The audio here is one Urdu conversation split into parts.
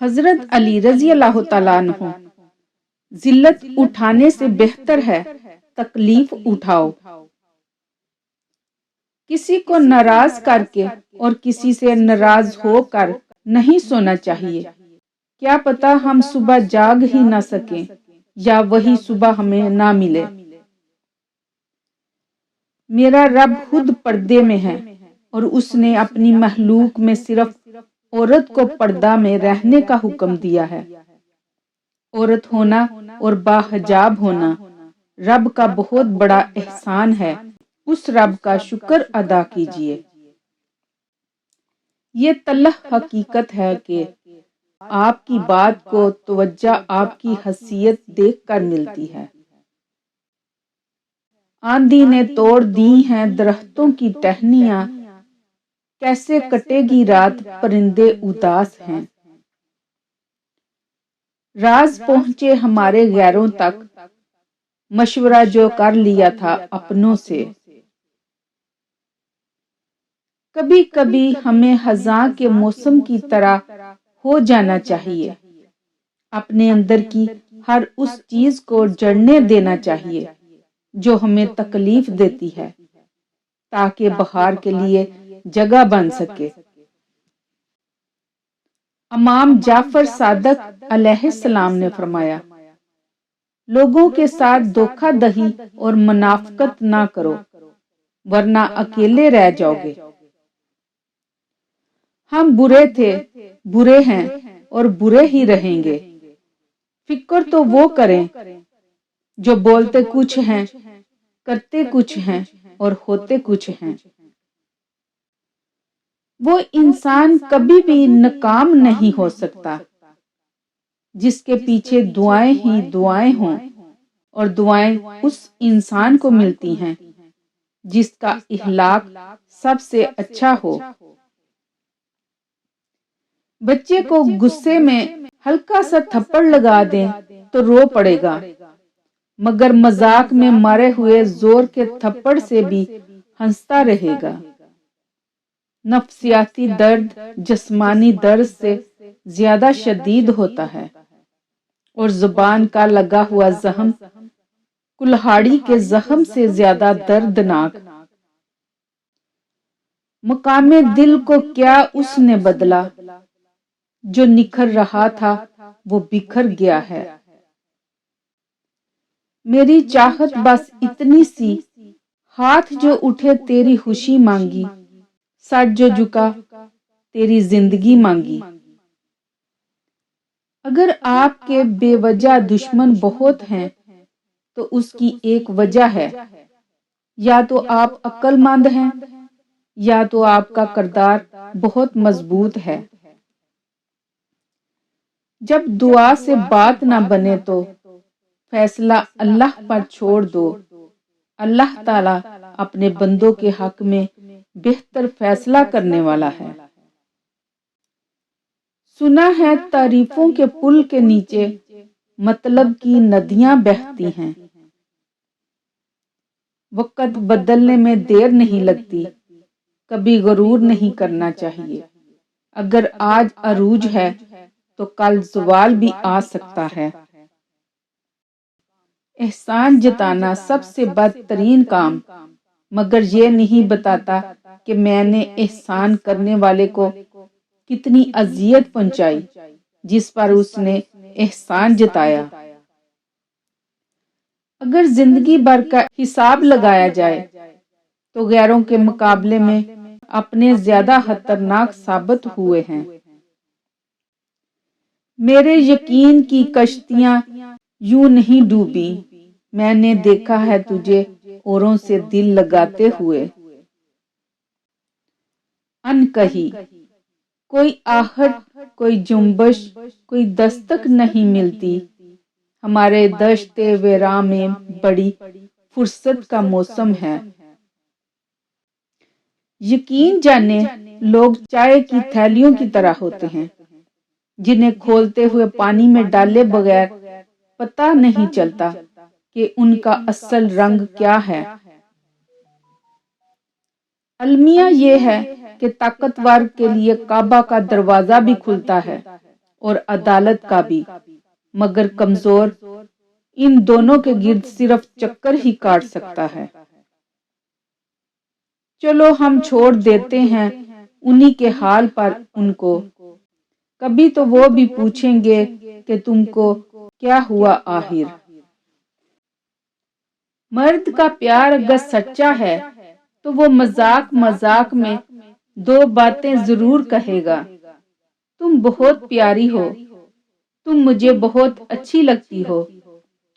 حضرت علی رضی اللہ تعالیٰ عنہ، ذلت اٹھانے سے بہتر ہے تکلیف اٹھاؤ۔ کسی کو ناراض کر کے اور کسی سے ناراض ہو کر نہیں سونا چاہیے۔ کیا پتا ہم صبح جاگ ہی نہ سکیں یا وہی صبح ہمیں نہ ملے۔ میرا رب خود پردے میں ہے اور اس نے اپنی مخلوق میں صرف عورت کو پردہ میں رہنے کا حکم دیا ہے۔ عورت ہونا اور باحجاب ہونا رب کا بہت بڑا احسان ہے، اس رب کا شکر ادا کیجیے۔ یہ تلخ حقیقت ہے کہ آپ کی بات کو توجہ آپ کی حیثیت دیکھ کر ملتی ہے۔ آندھی نے توڑ دی ہیں درختوں کی ٹہنیاں، کیسے کٹے گی رات پرندے اداس ہیں۔ راز پہنچے ہمارے غیروں تک، مشورہ جو کر لیا تھا اپنوں سے۔ کبھی کبھی ہمیں خزاں کے موسم کی طرح ہو جانا چاہیے، اپنے اندر کی ہر اس چیز کو جڑنے دینا چاہیے جو ہمیں تکلیف دیتی ہے، تاکہ بہار کے لیے جگہ بن سکے۔ امام جعفر صادق علیہ السلام نے فرمایا، لوگوں کے ساتھ دھوکہ دہی اور منافقت نہ کرو ورنہ اکیلے رہ جاؤ گے۔ ہم برے تھے، برے ہیں اور برے ہی رہیں گے۔ فکر تو وہ کریں جو بولتے کچھ ہیں، کرتے کچھ ہیں اور ہوتے کچھ ہیں۔ وہ انسان کبھی بھی ناکام نہیں ہو سکتا جس کے پیچھے دعائیں ہی دعائیں ہوں، اور دعائیں اس انسان کو ملتی ہیں جس کا اخلاق سب سے اچھا ہو۔ بچے کو غصے میں ہلکا سا تھپڑ لگا دیں تو رو پڑے گا، مگر مذاق میں مارے ہوئے زور کے تھپڑ سے بھی ہنستا رہے گا۔ نفسیاتی درد جسمانی درد سے زیادہ شدید ہوتا ہے، اور زبان کا لگا ہوا زخم کلہاڑی کے زخم سے زیادہ دردناک۔ مقام دل کو کیا اس نے بدلا، جو نکھر رہا تھا وہ بکھر گیا ہے۔ میری چاہت بس اتنی سی، ہاتھ جو اٹھے تیری خوشی مانگی، سر جو جھکا تیری زندگی مانگی۔ اگر آپ کے بے وجہ دشمن بہت ہیں تو اس کی ایک وجہ ہے، یا تو آپ عقل مند ہیں یا تو آپ کا کردار بہت مضبوط ہے۔ جب دعا سے بات نہ بنے تو فیصلہ اللہ پر چھوڑ دو، اللہ تعالیٰ اپنے بندوں کے حق میں بہتر فیصلہ کرنے والا ہے۔ سنا ہے تعریفوں کے پل کے نیچے مطلب کی ندیاں بہتی ہیں۔ وقت بدلنے میں دیر نہیں لگتی، کبھی غرور نہیں کرنا چاہیے۔ اگر آج عروج ہے تو کل زوال بھی آ سکتا ہے۔ احسان جتانا سب سے بدترین کام، مگر یہ نہیں بتاتا کہ میں نے احسان کرنے والے کو کتنی اذیت پہنچائی جس پر اس نے احسان جتایا۔ اگر زندگی بھر کا حساب لگایا جائے تو غیروں کے مقابلے میں اپنے زیادہ خطرناک ثابت ہوئے ہیں۔ میرے یقین کی کشتیاں یوں نہیں ڈوبی، میں نے دیکھا ہے تجھے اوروں سے دل لگاتے ہوئے۔ ان کہی کوئی آہٹ، کوئی جنبش، کوئی دستک نہیں ملتی، ہمارے دشت ویراں میں بڑی فرصت کا موسم ہے۔ یقین جانے لوگ چائے کی تھیلیوں کی طرح ہوتے ہیں جنہیں کھولتے ہوئے پانی میں ڈالے بغیر پتہ نہیں چلتا کہ ان کا اصل رنگ کیا ہے۔ المیہ یہ ہے کہ طاقتور کے لیے کعبہ کا دروازہ بھی کھلتا ہے اور عدالت کا بھی، مگر کمزور ان دونوں کے گرد صرف چکر ہی کاٹ سکتا ہے۔ چلو ہم چھوڑ دیتے ہیں انہی کے حال پر ان کو، کبھی تو وہ بھی پوچھیں گے کہ تم کو کیا ہوا آخر۔ مرد کا پیار اگر سچا ہے تو وہ مذاق مذاق میں دو باتیں ضرور کہے گا، تم بہت پیاری ہو، تم مجھے بہت اچھی لگتی ہو،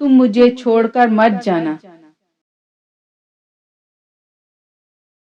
تم مجھے چھوڑ کر مت جانا۔